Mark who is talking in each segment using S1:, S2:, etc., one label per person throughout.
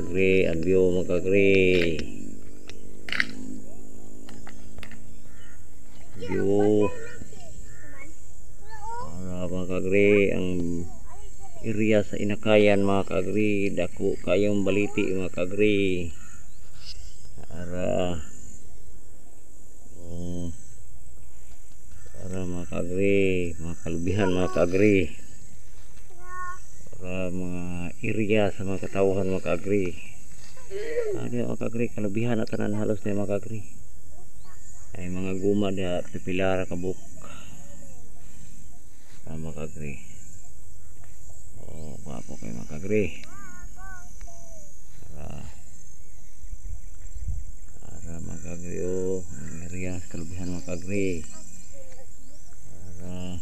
S1: kagri, ang view mga kagri. View. Mga kagri, ang area sa Inakayan mga kagri, dako kayong baliti mga kagri. Para mga kagri, mga kalubihan mga kagri. Para mga area sa mga katawhan mga kagri. Ano mga kagri, kalubihan na tanan halos na mga kagri. Ay mga guma na pipilara kabuk. Mga kagri. Wapo kayo mga kagri. Para mga kagri, ang area sa kalubihan mga kagri. Para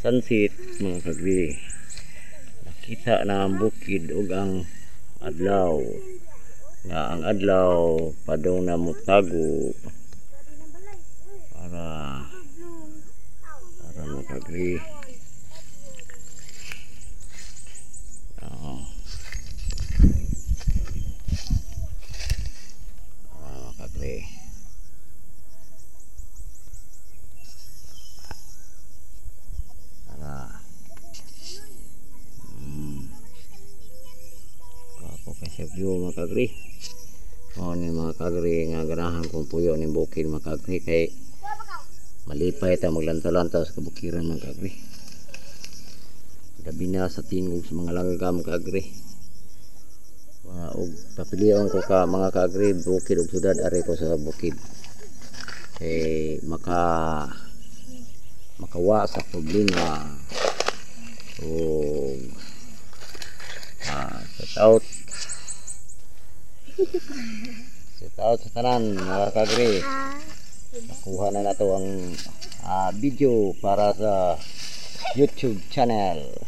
S1: sunset mga kagri. Nakita na ang bukid ug ang adlaw. Nga ang adlaw padong na mutago. Para mga kagri. Mga kagri. Ako kasi view mga kagri. Ni mga kagri nga ganahan kong puyo ni bukid mga kagri kay malipay ta maglantaw-lantaw sa kabukiran mga kagri. Gabi na sa tingog sa mga langgam kagri. Og papilion ko ka mga kagri bukid ug sudad ari ko sa bukid. Kay makawa sa problema. Og shout out sa tanan mga kagri. Nakuha na nato ang video para sa YouTube channel.